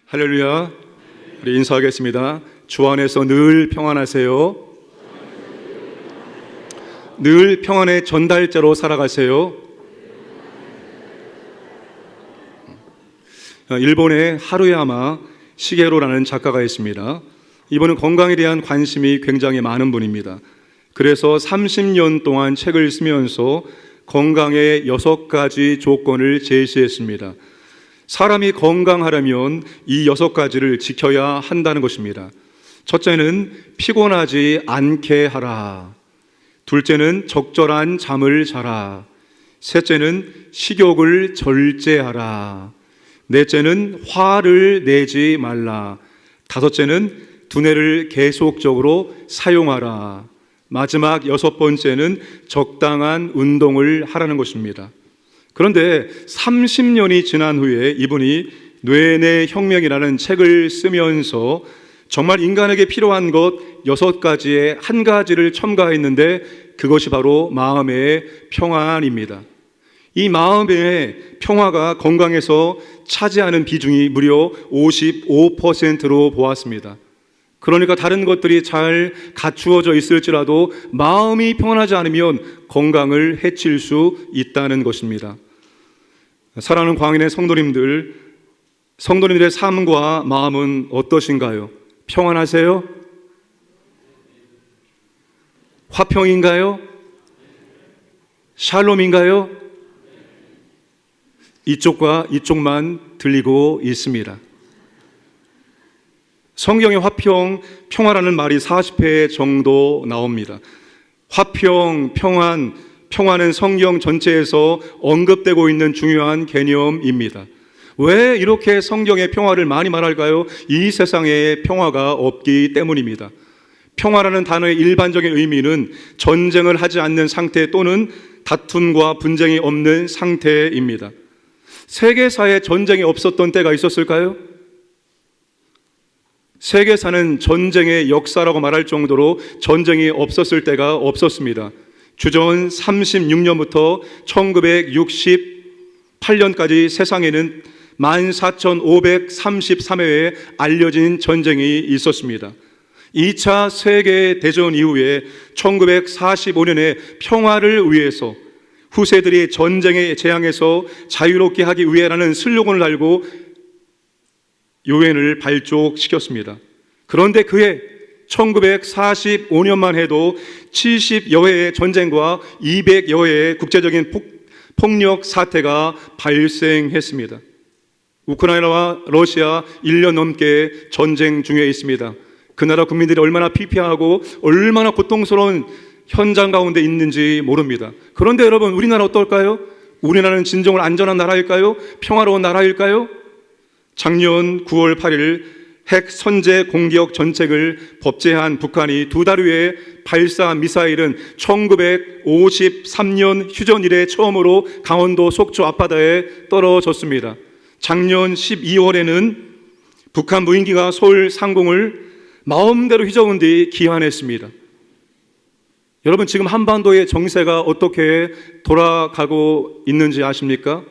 할렐루야. 우리 인사하겠습니다. 주 안에서 늘 평안하세요. 늘 평안의 전달자로 살아가세요. 일본의 하루야마 시게로라는 작가가 있습니다. 이분은 건강에 대한 관심이 굉장히 많은 분입니다. 그래서 30년 동안 책을 쓰면서 건강의 6가지 조건을 제시했습니다. 사람이 건강하려면 이 6가지를 지켜야 한다는 것입니다. 첫째는 피곤하지 않게 하라. 둘째는 적절한 잠을 자라. 셋째는 식욕을 절제하라. 넷째는 화를 내지 말라. 다섯째는 두뇌를 계속적으로 사용하라. 마지막 6번째는 적당한 운동을 하라는 것입니다. 그런데 30년이 지난 후에 이분이 뇌내 혁명이라는 책을 쓰면서 정말 인간에게 필요한 것 6가지의 한 가지를 첨가했는데 그것이 바로 마음의 평안입니다. 이 마음의 평화가 건강에서 차지하는 비중이 무려 55%로 보았습니다. 그러니까 다른 것들이 잘 갖추어져 있을지라도 마음이 평안하지 않으면 건강을 해칠 수 있다는 것입니다. 사랑하는 광인의 성도님들의 삶과 마음은 어떠신가요? 평안하세요? 화평인가요? 샬롬인가요? 이쪽과 이쪽만 들리고 있습니다. 성경의 화평, 평화라는 말이 40회 정도 나옵니다. 화평, 평화는 성경 전체에서 언급되고 있는 중요한 개념입니다. 왜 이렇게 성경의 평화를 많이 말할까요? 이 세상에 평화가 없기 때문입니다. 평화라는 단어의 일반적인 의미는 전쟁을 하지 않는 상태 또는 다툼과 분쟁이 없는 상태입니다. 세계사에 전쟁이 없었던 때가 있었을까요? 세계사는 전쟁의 역사라고 말할 정도로 전쟁이 없었을 때가 없었습니다. 주전 36년부터 1968년까지 세상에는 14,533회의 알려진 전쟁이 있었습니다. 2차 세계대전 이후에 1945년에 평화를 위해서 후세들이 전쟁의 재앙에서 자유롭게 하기 위해라는 슬로건을 달고 유엔을 발족시켰습니다. 그런데 그해 1945년만 해도 70여 회의 전쟁과 200여 회의 국제적인 폭력 사태가 발생했습니다. 우크라이나와 러시아 1년 넘게 전쟁 중에 있습니다. 그 나라 국민들이 얼마나 피폐하고 얼마나 고통스러운 현장 가운데 있는지 모릅니다. 그런데 여러분, 우리나라 어떨까요? 우리나라는 진정으로 안전한 나라일까요? 평화로운 나라일까요? 작년 9월 8일 핵 선제 공격 전책을 법제한 북한이 2달 후에 발사한 미사일은 1953년 휴전 이래 처음으로 강원도 속초 앞바다에 떨어졌습니다. 작년 12월에는 북한 무인기가 서울 상공을 마음대로 휘저은 뒤 귀환했습니다. 여러분, 지금 한반도의 정세가 어떻게 돌아가고 있는지 아십니까?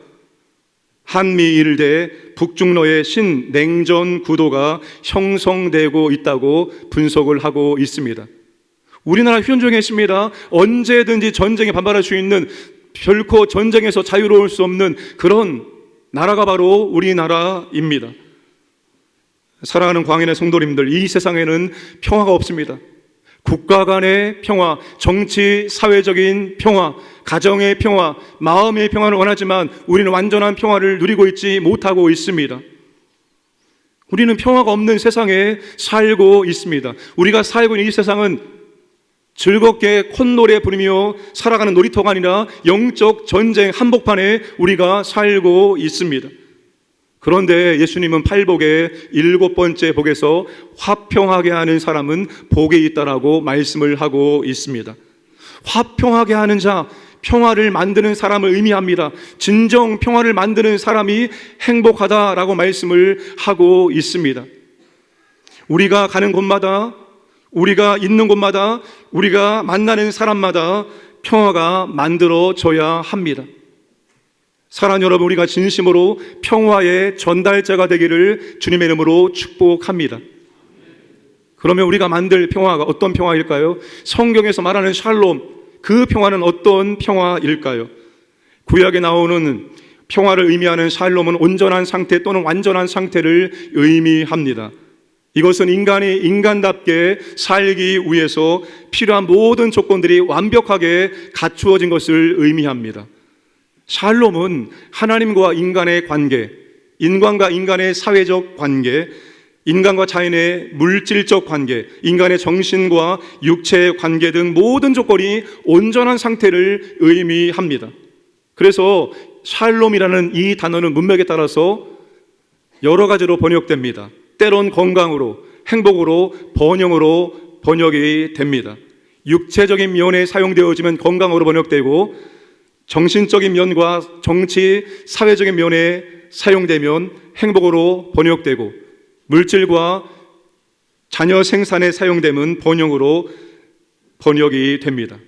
한미일대 북중러의 신냉전 구도가 형성되고 있다고 분석을 하고 있습니다. 우리나라 현종했습니다. 언제든지 전쟁에 반발할 수 있는, 결코 전쟁에서 자유로울 수 없는 그런 나라가 바로 우리나라입니다. 사랑하는 광인의 성도님들, 이 세상에는 평화가 없습니다. 국가 간의 평화, 정치, 사회적인 평화, 가정의 평화, 마음의 평화를 원하지만 우리는 완전한 평화를 누리고 있지 못하고 있습니다. 우리는 평화가 없는 세상에 살고 있습니다. 우리가 살고 있는 이 세상은 즐겁게 콧노래 부르며 살아가는 놀이터가 아니라 영적 전쟁 한복판에 우리가 살고 있습니다. 그런데 예수님은 팔복의 7번째 복에서 화평하게 하는 사람은 복이 있다라고 말씀을 하고 있습니다. 화평하게 하는 자, 평화를 만드는 사람을 의미합니다. 진정 평화를 만드는 사람이 행복하다라고 말씀을 하고 있습니다. 우리가 가는 곳마다, 우리가 있는 곳마다, 우리가 만나는 사람마다 평화가 만들어져야 합니다. 사랑하는 여러분, 우리가 진심으로 평화의 전달자가 되기를 주님의 이름으로 축복합니다. 그러면 우리가 만들 평화가 어떤 평화일까요? 성경에서 말하는 샬롬, 그 평화는 어떤 평화일까요? 구약에 나오는 평화를 의미하는 샬롬은 온전한 상태 또는 완전한 상태를 의미합니다. 이것은 인간이 인간답게 살기 위해서 필요한 모든 조건들이 완벽하게 갖추어진 것을 의미합니다. 샬롬은 하나님과 인간의 관계, 인간과 인간의 사회적 관계, 인간과 자연의 물질적 관계, 인간의 정신과 육체의 관계 등 모든 조건이 온전한 상태를 의미합니다. 그래서 샬롬이라는 이 단어는 문맥에 따라서 여러 가지로 번역됩니다. 때론 건강으로, 행복으로, 번영으로 번역이 됩니다. 육체적인 면에 사용되어지면 건강으로 번역되고, 정신적인 면과 정치, 사회적인 면에 사용되면 행복으로 번역되고, 물질과 자녀 생산에 사용되면 번영으로 번역이 됩니다.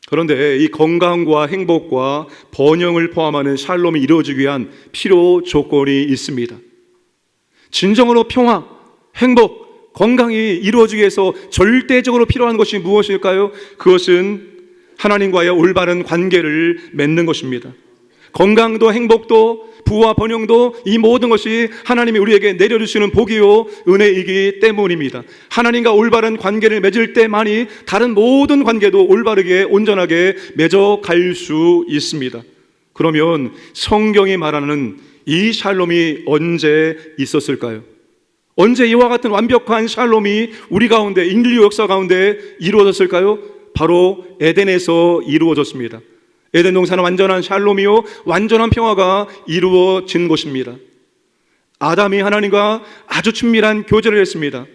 그런데 이 건강과 행복과 번영을 포함하는 샬롬이 이루어지기 위한 필요 조건이 있습니다. 진정으로 평화, 행복, 건강이 이루어지기 위해서 절대적으로 필요한 것이 무엇일까요? 그것은 하나님과의 올바른 관계를 맺는 것입니다. 건강도 행복도 부와 번영도 이 모든 것이 하나님이 우리에게 내려주시는 복이요 은혜이기 때문입니다. 하나님과 올바른 관계를 맺을 때만이 다른 모든 관계도 올바르게 온전하게 맺어갈 수 있습니다. 그러면 성경이 말하는 이 샬롬이 언제 있었을까요? 언제 이와 같은 완벽한 샬롬이 우리 가운데, 인류 역사 가운데 이루어졌을까요? 바로 에덴에서 이루어졌습니다. 에덴 동산은 완전한 샬롬이요 완전한 평화가 이루어진 곳입니다. 아담이 하나님과 아주 친밀한 교제를 했습니다.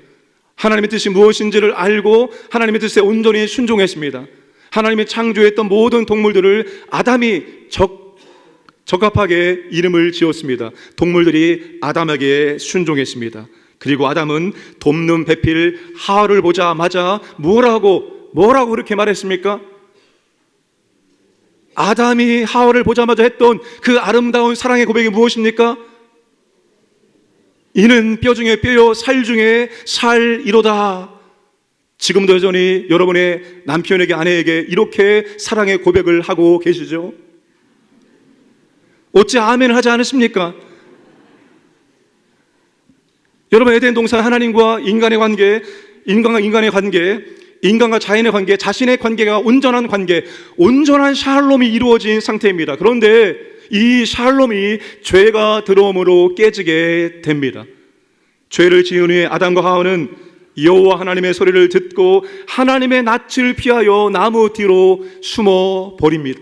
하나님의 뜻이 무엇인지를 알고 하나님의 뜻에 온전히 순종했습니다. 하나님이 창조했던 모든 동물들을 아담이 적합하게 이름을 지었습니다. 동물들이 아담에게 순종했습니다. 그리고 아담은 돕는 배필 하와를 보자마자 뭐라고 그렇게 말했습니까? 아담이 하와를 보자마자 했던 그 아름다운 사랑의 고백이 무엇입니까? 이는 뼈 중에 뼈요 살 중에 살이로다. 지금도 여전히 여러분의 남편에게 아내에게 이렇게 사랑의 고백을 하고 계시죠? 어찌 아멘을 하지 않으십니까? 여러분, 에덴 동산 하나님과 인간의 관계, 인간과 인간의 관계, 인간과 자연의 관계, 자신의 관계가 온전한 관계, 온전한 샬롬이 이루어진 상태입니다. 그런데 이 샬롬이 죄가 들어옴으로 깨지게 됩니다. 죄를 지은 후에 아담과 하와는 여호와 하나님의 소리를 듣고 하나님의 낯을 피하여 나무 뒤로 숨어 버립니다.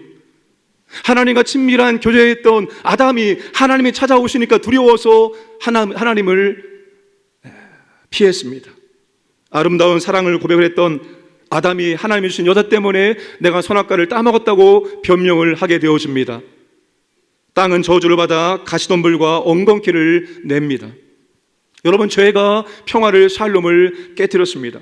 하나님과 친밀한 교제했던 아담이 하나님이 찾아오시니까 두려워서 하나님을 피했습니다. 아름다운 사랑을 고백을 했던 아담이 하나님이 주신 여자 때문에 내가 선악과를 따먹었다고 변명을 하게 되어집니다. 땅은 저주를 받아 가시덤불과 엉겅퀴를 냅니다. 여러분, 죄가 평화를, 샬롬을 깨뜨렸습니다.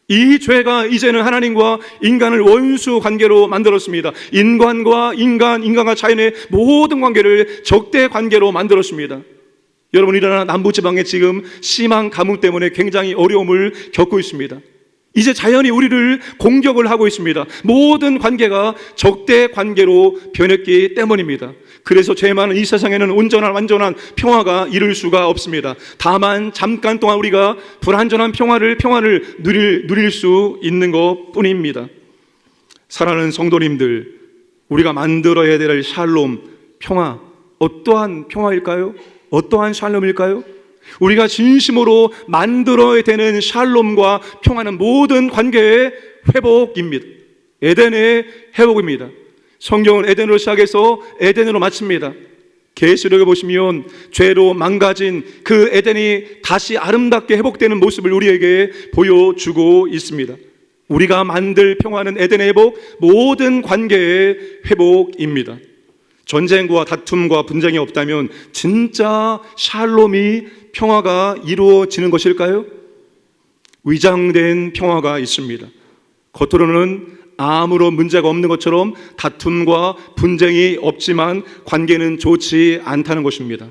이 죄가 이제는 하나님과 인간을 원수 관계로 만들었습니다. 인간과 인간과 자연의 모든 관계를 적대 관계로 만들었습니다. 여러분, 우리나라 남부지방에 지금 심한 가뭄 때문에 굉장히 어려움을 겪고 있습니다. 이제 자연이 우리를 공격을 하고 있습니다. 모든 관계가 적대 관계로 변했기 때문입니다. 그래서 죄 많은 이 세상에는 온전한 완전한 평화가 이룰 수가 없습니다. 다만 잠깐 동안 우리가 불완전한 평화를 누릴 수 있는 것 뿐입니다. 사랑하는 성도님들, 우리가 만들어야 될 샬롬, 평화, 어떠한 평화일까요? 어떠한 샬롬일까요? 우리가 진심으로 만들어야 되는 샬롬과 평화는 모든 관계의 회복입니다. 에덴의 회복입니다. 성경은 에덴으로 시작해서 에덴으로 마칩니다. 계시록에 보시면 죄로 망가진 그 에덴이 다시 아름답게 회복되는 모습을 우리에게 보여주고 있습니다. 우리가 만들 평화는 에덴의 회복, 모든 관계의 회복입니다. 전쟁과 다툼과 분쟁이 없다면 진짜 샬롬이 평화가 이루어지는 것일까요? 위장된 평화가 있습니다. 겉으로는 아무런 문제가 없는 것처럼 다툼과 분쟁이 없지만 관계는 좋지 않다는 것입니다.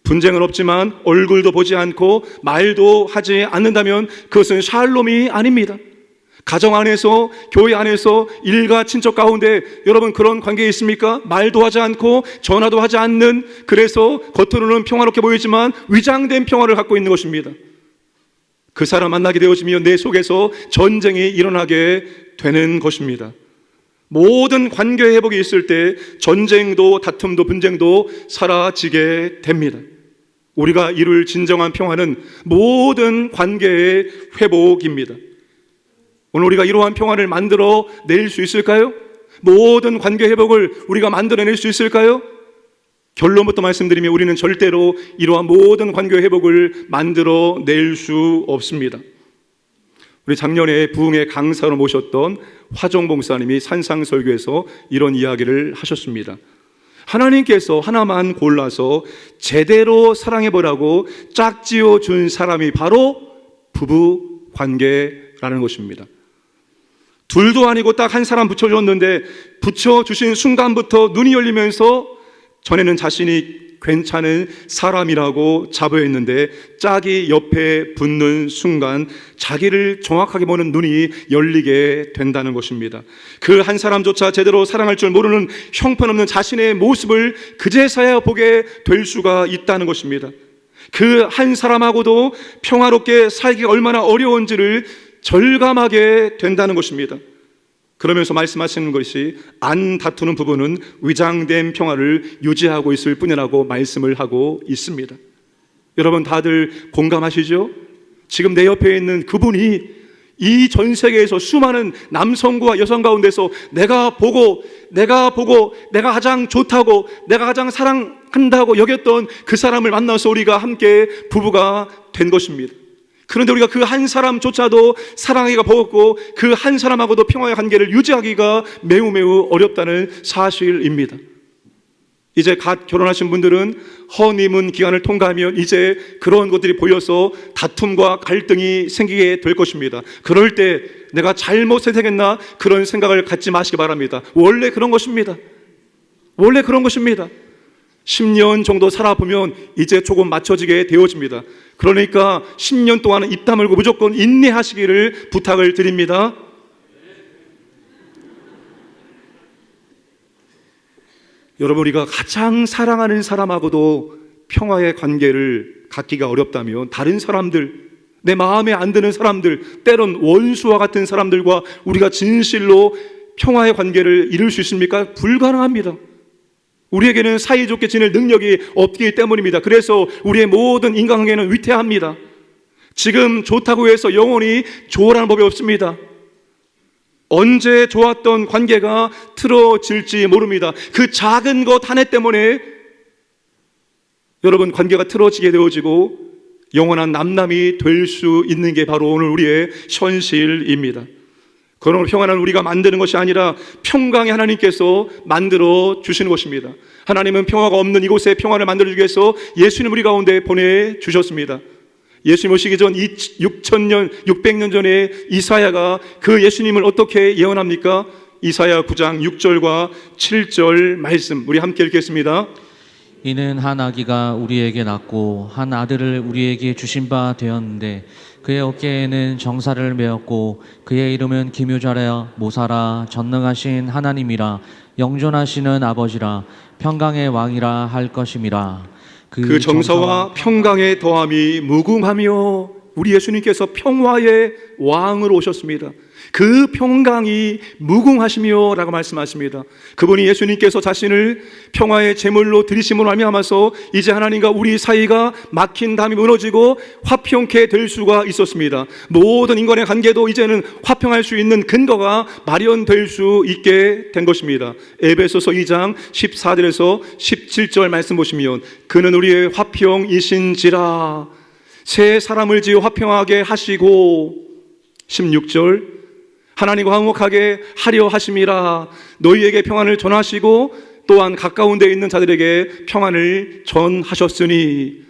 분쟁은 없지만 얼굴도 보지 않고 말도 하지 않는다면 그것은 샬롬이 아닙니다. 가정 안에서, 교회 안에서, 일가 친척 가운데 여러분 그런 관계 있습니까? 말도 하지 않고 전화도 하지 않는, 그래서 겉으로는 평화롭게 보이지만 위장된 평화를 갖고 있는 것입니다. 그 사람 만나게 되어지면 내 속에서 전쟁이 일어나게 되는 것입니다. 모든 관계 회복이 있을 때 전쟁도 다툼도 분쟁도 사라지게 됩니다. 우리가 이룰 진정한 평화는 모든 관계의 회복입니다. 오늘 우리가 이러한 평화를 만들어 낼 수 있을까요? 모든 관계 회복을 우리가 만들어낼 수 있을까요? 결론부터 말씀드리면 우리는 절대로 이러한 모든 관계 회복을 만들어낼 수 없습니다. 우리 작년에 부흥의 강사로 모셨던 화정 목사님이 산상설교에서 이런 이야기를 하셨습니다. 하나님께서 하나만 골라서 제대로 사랑해보라고 짝지어 준 사람이 바로 부부 관계라는 것입니다. 둘도 아니고 딱 한 사람 붙여줬는데 붙여주신 순간부터 눈이 열리면서 전에는 자신이 괜찮은 사람이라고 자부했는데 짝이 옆에 붙는 순간 자기를 정확하게 보는 눈이 열리게 된다는 것입니다. 그 한 사람조차 제대로 사랑할 줄 모르는 형편없는 자신의 모습을 그제서야 보게 될 수가 있다는 것입니다. 그 한 사람하고도 평화롭게 살기가 얼마나 어려운지를 절감하게 된다는 것입니다. 그러면서 말씀하시는 것이 안 다투는 부부는 위장된 평화를 유지하고 있을 뿐이라고 말씀을 하고 있습니다. 여러분 다들 공감하시죠? 지금 내 옆에 있는 그분이 이 전 세계에서 수많은 남성과 여성 가운데서 내가 보고 내가 가장 좋다고, 내가 가장 사랑한다고 여겼던 그 사람을 만나서 우리가 함께 부부가 된 것입니다. 그런데 우리가 그 한 사람조차도 사랑하기가 버겁고 그 한 사람하고도 평화의 관계를 유지하기가 매우 어렵다는 사실입니다. 이제 갓 결혼하신 분들은 허니문 기간을 통과하면 이제 그런 것들이 보여서 다툼과 갈등이 생기게 될 것입니다. 그럴 때 내가 잘못 선택했나 그런 생각을 갖지 마시기 바랍니다. 원래 그런 것입니다. 10년 정도 살아보면 이제 조금 맞춰지게 되어집니다. 그러니까 10년 동안은 입 다물고 무조건 인내하시기를 부탁을 드립니다. 여러분 우리가 가장 사랑하는 사람하고도 평화의 관계를 갖기가 어렵다면 다른 사람들, 내 마음에 안 드는 사람들, 때론 원수와 같은 사람들과 우리가 진실로 평화의 관계를 이룰 수 있습니까? 불가능합니다. 우리에게는 사이좋게 지낼 능력이 없기 때문입니다. 그래서 우리의 모든 인간관계는 위태합니다. 지금 좋다고 해서 영원히 좋으라는 법이 없습니다. 언제 좋았던 관계가 틀어질지 모릅니다. 그 작은 것 하나 때문에 여러분 관계가 틀어지게 되어지고 영원한 남남이 될 수 있는 게 바로 오늘 우리의 현실입니다. 그러므로 평안은 우리가 만드는 것이 아니라 평강의 하나님께서 만들어 주시는 것입니다. 하나님은 평화가 없는 이곳에 평화를 만들어주기 위해서 예수님 우리 가운데 보내주셨습니다. 예수님 오시기 전 600년 전에 이사야가 그 예수님을 어떻게 예언합니까? 이사야 9장 6절과 7절 말씀 우리 함께 읽겠습니다. 이는 한 아기가 우리에게 낳고 한 아들을 우리에게 주신 바 되었는데 그의 어깨에는 정사를 메었고 그의 이름은 기묘자라 모사라 전능하신 하나님이라 영존하시는 아버지라 평강의 왕이라 할 것임이라. 그 정사와 평강의 더함이 무궁하며 우리 예수님께서 평화의 왕으로 오셨습니다. 그 평강이 무궁하시며 라고 말씀하십니다. 그분이 예수님께서 자신을 평화의 제물로 드리심으로 말미암아서 이제 하나님과 우리 사이가 막힌 담이 무너지고 화평케 될 수가 있었습니다. 모든 인간의 관계도 이제는 화평할 수 있는 근거가 마련될 수 있게 된 것입니다. 에베소서 2장 14절에서 17절 말씀 보시면 그는 우리의 화평이신지라 새 사람을 지어 화평하게 하시고 16절 하나님과 화목하게 하려 하심이라 너희에게 평안을 전하시고 또한 가까운 데 있는 자들에게 평안을 전하셨으니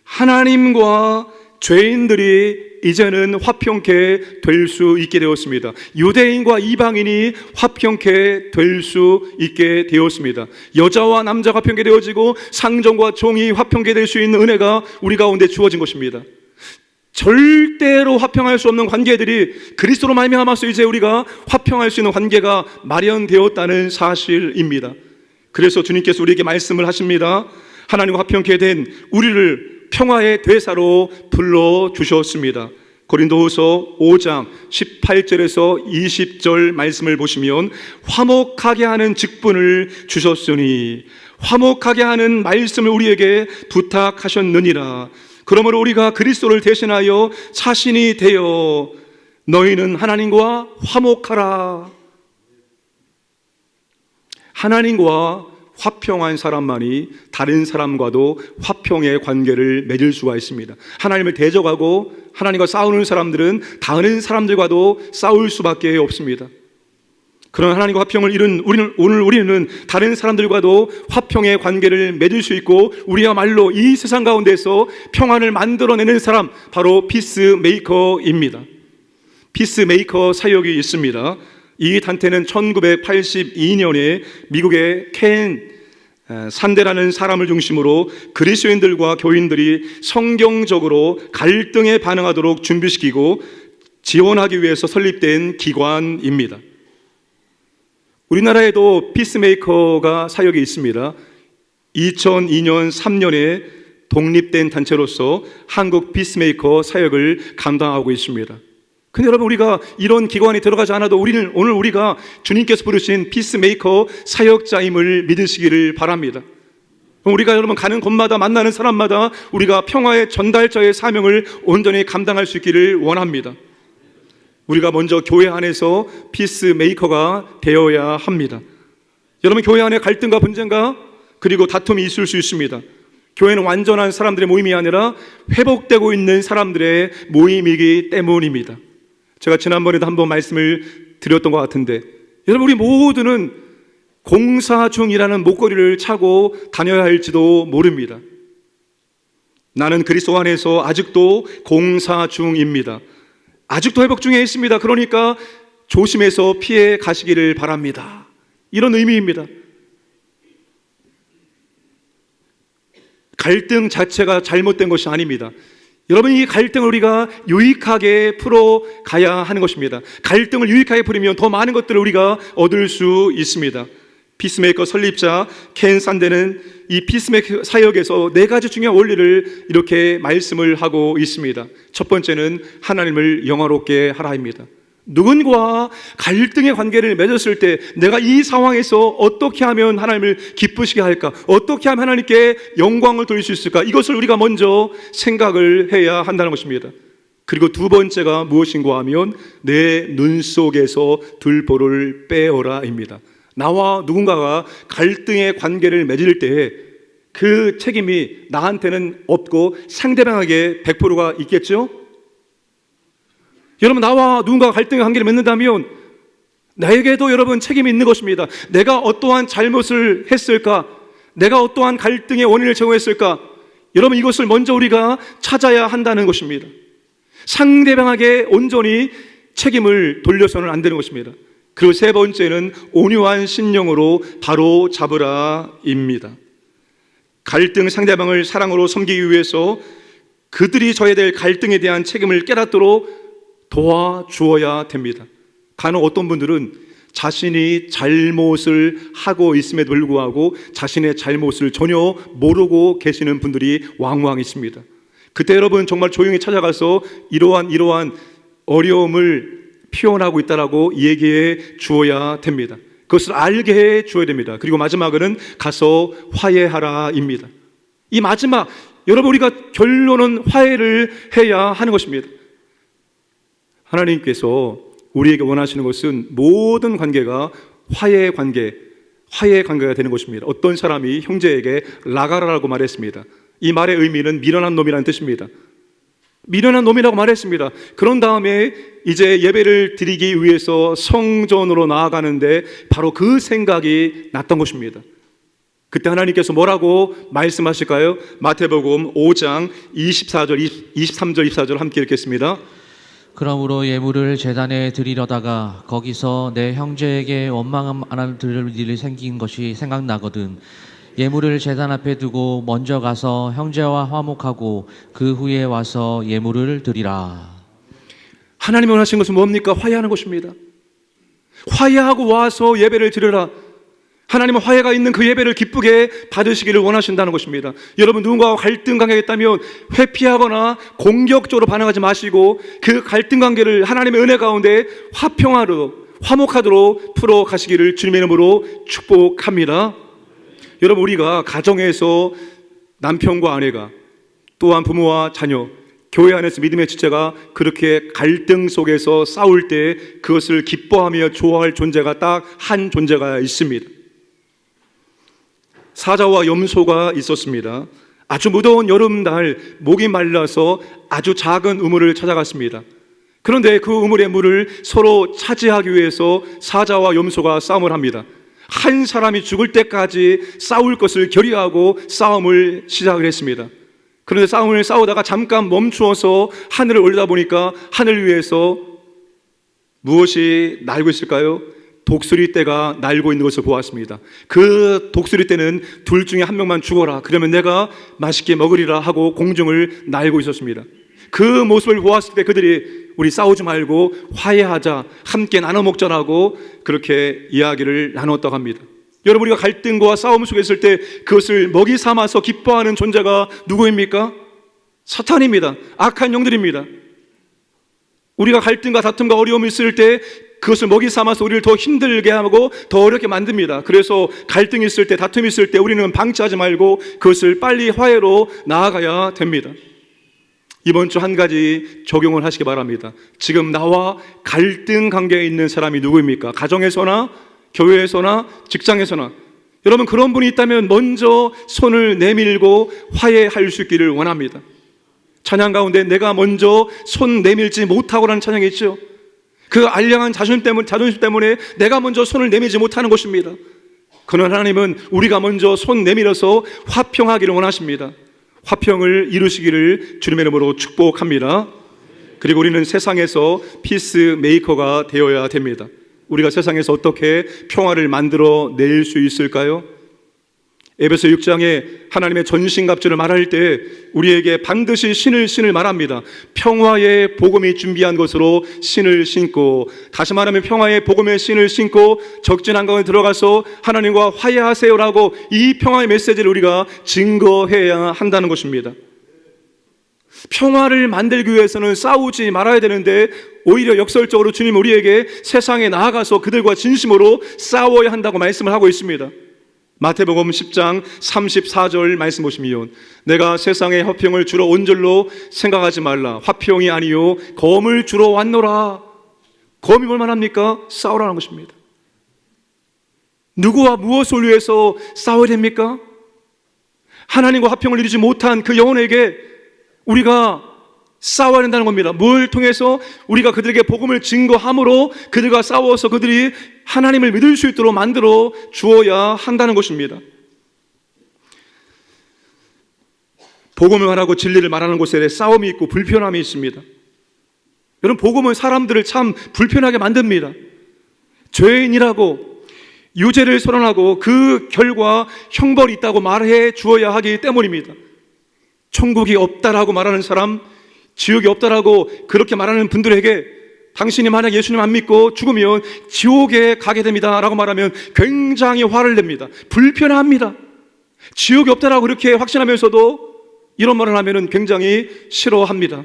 하나님과 죄인들이 이제는 화평케 될 수 있게 되었습니다. 유대인과 이방인이 화평케 될 수 있게 되었습니다. 여자와 남자가 화평케 되어지고 상종과 종이 화평케 될 수 있는 은혜가 우리 가운데 주어진 것입니다. 절대로 화평할 수 없는 관계들이 그리스도로 말미암아서 이제 우리가 화평할 수 있는 관계가 마련되었다는 사실입니다. 그래서 주님께서 우리에게 말씀을 하십니다. 하나님과 화평케 된 우리를 평화의 대사로 불러주셨습니다. 고린도후서 5장 18절에서 20절 말씀을 보시면 화목하게 하는 직분을 주셨으니 화목하게 하는 말씀을 우리에게 부탁하셨느니라. 그러므로 우리가 그리스도를 대신하여 사신이 되어 너희는 하나님과 화목하라. 하나님과 화평한 사람만이 다른 사람과도 화평의 관계를 맺을 수가 있습니다. 하나님을 대적하고 하나님과 싸우는 사람들은 다른 사람들과도 싸울 수밖에 없습니다. 그런 하나님과 화평을 이룬 우리는 다른 사람들과도 화평의 관계를 맺을 수 있고 우리야말로 이 세상 가운데서 평안을 만들어내는 사람, 바로 피스메이커입니다. 피스메이커 사역이 있습니다. 이 단체는 1982년에 미국의 켄 산데라는 사람을 중심으로 그리스도인들과 교인들이 성경적으로 갈등에 반응하도록 준비시키고 지원하기 위해서 설립된 기관입니다. 우리나라에도 피스메이커가 사역이 있습니다. 2002년 3년에 독립된 단체로서 한국 피스메이커 사역을 감당하고 있습니다. 근데 여러분, 우리가 이런 기관에 들어가지 않아도 오늘 우리가 주님께서 부르신 피스메이커 사역자임을 믿으시기를 바랍니다. 우리가 여러분 가는 곳마다 만나는 사람마다 우리가 평화의 전달자의 사명을 온전히 감당할 수 있기를 원합니다. 우리가 먼저 교회 안에서 피스메이커가 되어야 합니다. 여러분, 교회 안에 갈등과 분쟁과 그리고 다툼이 있을 수 있습니다. 교회는 완전한 사람들의 모임이 아니라 회복되고 있는 사람들의 모임이기 때문입니다. 제가 지난번에도 한번 말씀을 드렸던 것 같은데, 여러분, 우리 모두는 공사 중이라는 목걸이를 차고 다녀야 할지도 모릅니다. 나는 그리스도 안에서 아직도 공사 중입니다. 아직도 회복 중에 있습니다. 그러니까 조심해서 피해 가시기를 바랍니다. 이런 의미입니다. 갈등 자체가 잘못된 것이 아닙니다. 여러분, 이 갈등을 우리가 유익하게 풀어가야 하는 것입니다. 갈등을 유익하게 풀으면 더 많은 것들을 우리가 얻을 수 있습니다. 피스메이커 설립자 켄 산데는 이 피스메이커 사역에서 4가지 중요한 원리를 이렇게 말씀을 하고 있습니다. 첫 번째는 하나님을 영화롭게 하라입니다. 누군가와 갈등의 관계를 맺었을 때 내가 이 상황에서 어떻게 하면 하나님을 기쁘시게 할까? 어떻게 하면 하나님께 영광을 돌릴 수 있을까? 이것을 우리가 먼저 생각을 해야 한다는 것입니다. 그리고 두 번째가 무엇인가 하면 내 눈 속에서 들보를 빼어라입니다. 나와 누군가가 갈등의 관계를 맺을 때 그 책임이 나한테는 없고 상대방에게 100%가 있겠죠? 여러분, 나와 누군가가 갈등의 관계를 맺는다면 나에게도 여러분 책임이 있는 것입니다. 내가 어떠한 잘못을 했을까? 내가 어떠한 갈등의 원인을 제공했을까? 여러분, 이것을 먼저 우리가 찾아야 한다는 것입니다. 상대방에게 온전히 책임을 돌려서는 안 되는 것입니다. 그리고 세 번째는 온유한 신령으로 바로 잡으라입니다. 갈등 상대방을 사랑으로 섬기기 위해서 그들이 져야 될 갈등에 대한 책임을 깨닫도록 도와주어야 됩니다. 간혹 어떤 분들은 자신이 잘못을 하고 있음에도 불구하고 자신의 잘못을 전혀 모르고 계시는 분들이 왕왕 있습니다. 그때 여러분 정말 조용히 찾아가서 이러한 어려움을 표현하고 있다라고 얘기해 주어야 됩니다. 그것을 알게 해 주어야 됩니다. 그리고 마지막으로는 가서 화해하라입니다. 이 마지막, 여러분, 우리가 결론은 화해를 해야 하는 것입니다. 하나님께서 우리에게 원하시는 것은 모든 관계가 화해의 관계가 되는 것입니다. 어떤 사람이 형제에게 라가라라고 말했습니다. 이 말의 의미는 미련한 놈이라는 뜻입니다. 미련한 놈이라고 말했습니다. 그런 다음에 이제 예배를 드리기 위해서 성전으로 나아가는데 바로 그 생각이 났던 것입니다. 그때 하나님께서 뭐라고 말씀하실까요? 마태복음 5장 24절, 23절, 24절 함께 읽겠습니다. 그러므로 예물을 제단에 드리려다가 거기서 내 형제에게 원망함 하나 들을 일이 생긴 것이 생각나거든. 예물을 제단 앞에 두고 먼저 가서 형제와 화목하고 그 후에 와서 예물을 드리라. 하나님이 원하시는 것은 뭡니까? 화해하는 것입니다. 화해하고 와서 예배를 드려라. 하나님은 화해가 있는 그 예배를 기쁘게 받으시기를 원하신다는 것입니다. 여러분, 누군가와 갈등 관계가 있다면 회피하거나 공격적으로 반응하지 마시고 그 갈등 관계를 하나님의 은혜 가운데 화목하도록 풀어 가시기를 주님의 이름으로 축복합니다. 여러분, 우리가 가정에서 남편과 아내가, 또한 부모와 자녀, 교회 안에서 믿음의 지체가 그렇게 갈등 속에서 싸울 때 그것을 기뻐하며 좋아할 존재가 딱 한 존재가 있습니다. 사자와 염소가 있었습니다. 아주 무더운 여름날 목이 말라서 아주 작은 우물을 찾아갔습니다. 그런데 그 우물의 물을 서로 차지하기 위해서 사자와 염소가 싸움을 합니다. 한 사람이 죽을 때까지 싸울 것을 결의하고 싸움을 시작을 했습니다. 그런데 싸움을 싸우다가 잠깐 멈추어서 하늘을 올려다보니까 하늘 위에서 무엇이 날고 있을까요? 독수리떼가 날고 있는 것을 보았습니다. 그 독수리떼는 둘 중에 한 명만 죽어라, 그러면 내가 맛있게 먹으리라 하고 공중을 날고 있었습니다. 그 모습을 보았을 때 그들이 우리 싸우지 말고 화해하자, 함께 나눠 먹자라고 그렇게 이야기를 나눴다고 합니다. 여러분, 우리가 갈등과 싸움 속에 있을 때 그것을 먹이 삼아서 기뻐하는 존재가 누구입니까? 사탄입니다. 악한 영들입니다. 우리가 갈등과 다툼과 어려움이 있을 때 그것을 먹이 삼아서 우리를 더 힘들게 하고 더 어렵게 만듭니다. 그래서 갈등이 있을 때, 다툼이 있을 때 우리는 방치하지 말고 그것을 빨리 화해로 나아가야 됩니다. 이번 주 한 가지 적용을 하시기 바랍니다. 지금 나와 갈등 관계에 있는 사람이 누구입니까? 가정에서나 교회에서나 직장에서나. 여러분, 그런 분이 있다면 먼저 손을 내밀고 화해할 수 있기를 원합니다. 찬양 가운데 내가 먼저 손 내밀지 못하고라는 찬양이 있죠. 그 알량한 자존심 때문에 내가 먼저 손을 내밀지 못하는 것입니다. 그러나 하나님은 우리가 먼저 손 내밀어서 화평하기를 원하십니다. 화평을 이루시기를 주님의 이름으로 축복합니다. 그리고 우리는 세상에서 피스메이커가 되어야 됩니다. 우리가 세상에서 어떻게 평화를 만들어 낼 수 있을까요? 에베소 6장에 하나님의 전신갑주를 말할 때 우리에게 반드시 신을 말합니다. 평화의 복음이 준비한 것으로 신을 신고, 다시 말하면 평화의 복음의 신을 신고 적진한 가운데 들어가서 하나님과 화해하세요라고 이 평화의 메시지를 우리가 증거해야 한다는 것입니다. 평화를 만들기 위해서는 싸우지 말아야 되는데 오히려 역설적으로 주님 우리에게 세상에 나아가서 그들과 진심으로 싸워야 한다고 말씀을 하고 있습니다. 마태복음 10장 34절 말씀 보시면, 내가 세상에 화평을 주러 온 줄로 생각하지 말라. 화평이 아니요 검을 주러 왔노라. 검이 뭘 말합니까? 싸우라는 것입니다. 누구와 무엇을 위해서 싸워야 됩니까? 하나님과 화평을 이루지 못한 그 영혼에게 우리가 싸워야 된다는 겁니다. 뭘 통해서? 우리가 그들에게 복음을 증거함으로 그들과 싸워서 그들이 하나님을 믿을 수 있도록 만들어 주어야 한다는 것입니다. 복음을 말하고 진리를 말하는 곳에 싸움이 있고 불편함이 있습니다. 여러분, 복음은 사람들을 참 불편하게 만듭니다. 죄인이라고 유죄를 선언하고 그 결과 형벌이 있다고 말해 주어야 하기 때문입니다. 천국이 없다라고 말하는 사람, 지옥이 없다라고 그렇게 말하는 분들에게 당신이 만약 예수님 안 믿고 죽으면 지옥에 가게 됩니다 라고 말하면 굉장히 화를 냅니다. 불편합니다. 지옥이 없다라고 그렇게 확신하면서도 이런 말을 하면 굉장히 싫어합니다.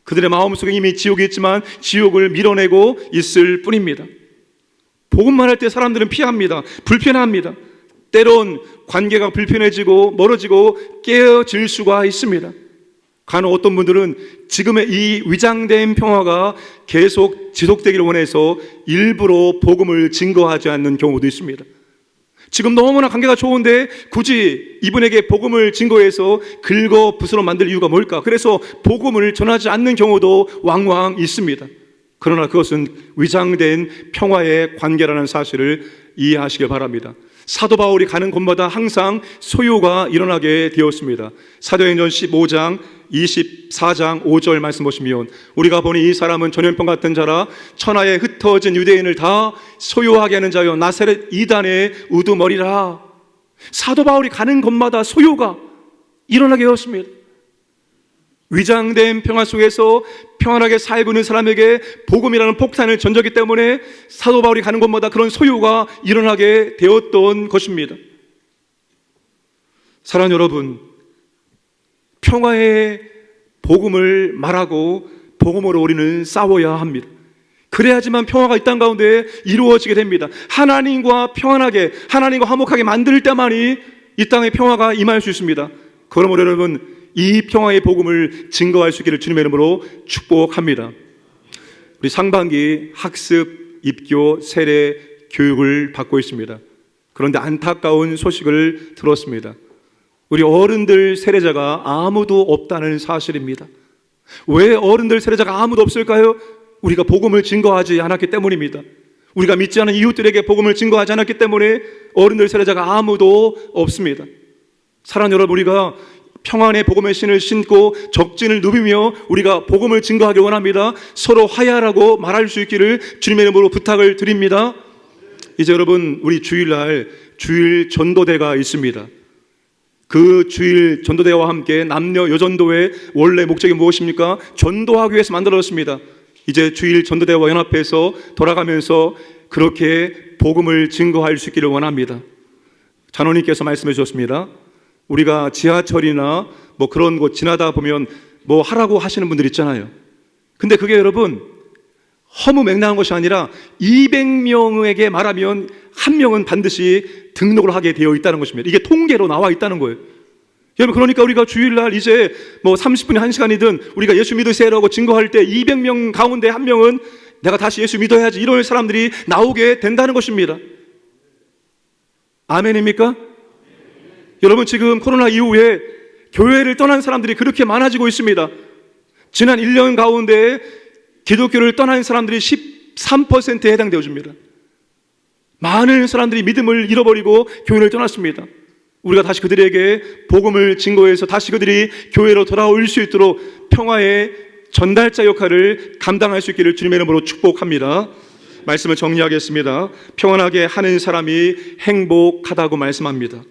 그들의 마음속에 이미 지옥이 있지만 지옥을 밀어내고 있을 뿐입니다. 복음만 할 때 사람들은 피합니다. 불편합니다. 때론 관계가 불편해지고 멀어지고 깨어질 수가 있습니다. 간혹 어떤 분들은 지금의 이 위장된 평화가 계속 지속되기를 원해서 일부러 복음을 증거하지 않는 경우도 있습니다. 지금 너무나 관계가 좋은데 굳이 이분에게 복음을 증거해서 긁어 부스러 만들 이유가 뭘까? 그래서 복음을 전하지 않는 경우도 왕왕 있습니다. 그러나 그것은 위장된 평화의 관계라는 사실을 이해하시길 바랍니다. 사도 바울이 가는 곳마다 항상 소요가 일어나게 되었습니다. 사도행전 15장 24장 5절 말씀 보시면 우리가 보니 이 사람은 전염병 같은 자라 천하에 흩어진 유대인을 다 소요하게 하는 자요 나사렛 이단의 우두머리라. 사도 바울이 가는 곳마다 소요가 일어나게 되었습니다. 위장된 평화 속에서 평안하게 살고 있는 사람에게 복음이라는 폭탄을 던졌기 때문에 사도 바울이 가는 곳마다 그런 소요가 일어나게 되었던 것입니다. 사랑하는 여러분, 평화의 복음을 말하고 복음으로 우리는 싸워야 합니다. 그래야지만 평화가 이 땅 가운데 이루어지게 됩니다. 하나님과 평안하게, 하나님과 화목하게 만들 때만이 이 땅에 평화가 임할 수 있습니다. 그러므로 여러분, 이 평화의 복음을 증거할 수 있기를 주님의 이름으로 축복합니다. 우리 상반기 학습, 입교, 세례 교육을 받고 있습니다. 그런데 안타까운 소식을 들었습니다. 우리 어른들 세례자가 아무도 없다는 사실입니다. 왜 어른들 세례자가 아무도 없을까요? 우리가 복음을 증거하지 않았기 때문입니다. 우리가 믿지 않은 이웃들에게 복음을 증거하지 않았기 때문에 어른들 세례자가 아무도 없습니다. 사랑하는 여러분, 우리가 평안의 복음의 신을 신고 적진을 누비며 우리가 복음을 증거하기 원합니다. 서로 화해하라고 말할 수 있기를 주님의 이름으로 부탁을 드립니다. 이제 여러분, 우리 주일날 주일 전도대가 있습니다. 그 주일 전도대와 함께 남녀 여전도의 원래 목적이 무엇입니까? 전도하기 위해서 만들어졌습니다. 이제 주일 전도대와 연합해서 돌아가면서 그렇게 복음을 증거할 수 있기를 원합니다. 장로님께서 말씀해 주셨습니다. 우리가 지하철이나 뭐 그런 곳 지나다 보면 뭐 하라고 하시는 분들 있잖아요. 근데 그게 여러분 허무맹랑한 것이 아니라 200명에게 말하면 한 명은 반드시 등록을 하게 되어 있다는 것입니다. 이게 통계로 나와 있다는 거예요. 여러분, 그러니까 우리가 주일날 이제 뭐 30분이 1시간이든 우리가 예수 믿으세요라고 증거할 때 200명 가운데 한 명은 내가 다시 예수 믿어야지 이런 사람들이 나오게 된다는 것입니다. 아멘입니까? 여러분, 지금 코로나 이후에 교회를 떠난 사람들이 그렇게 많아지고 있습니다. 지난 1년 가운데 기독교를 떠난 사람들이 13%에 해당되어집니다. 많은 사람들이 믿음을 잃어버리고 교회를 떠났습니다. 우리가 다시 그들에게 복음을 증거해서 다시 그들이 교회로 돌아올 수 있도록 평화의 전달자 역할을 감당할 수 있기를 주님의 이름으로 축복합니다. 말씀을 정리하겠습니다. 평안하게 하는 사람이 행복하다고 말씀합니다.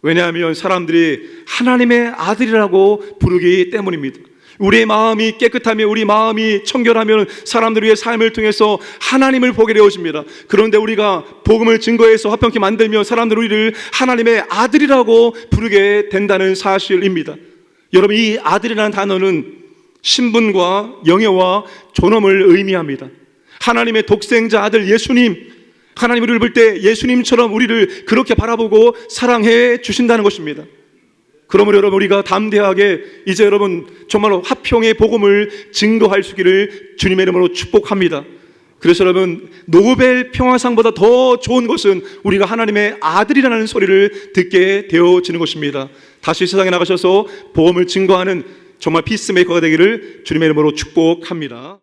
왜냐하면 사람들이 하나님의 아들이라고 부르기 때문입니다. 우리의 마음이 깨끗하며 우리 마음이 청결하면 사람들의 삶을 통해서 하나님을 보게 되어집니다. 그런데 우리가 복음을 증거해서 화평케 만들며 사람들이 우리를 하나님의 아들이라고 부르게 된다는 사실입니다. 여러분, 이 아들이라는 단어는 신분과 영예와 존엄을 의미합니다. 하나님의 독생자 아들 예수님, 하나님 우리를 볼 때 예수님처럼 우리를 그렇게 바라보고 사랑해 주신다는 것입니다. 그러므로 여러분, 우리가 담대하게 이제 여러분 정말로 화평의 복음을 증거할 수 있기를 주님의 이름으로 축복합니다. 그래서 여러분, 노벨 평화상보다 더 좋은 것은 우리가 하나님의 아들이라는 소리를 듣게 되어지는 것입니다. 다시 세상에 나가셔서 복음을 증거하는 정말 피스메이커가 되기를 주님의 이름으로 축복합니다.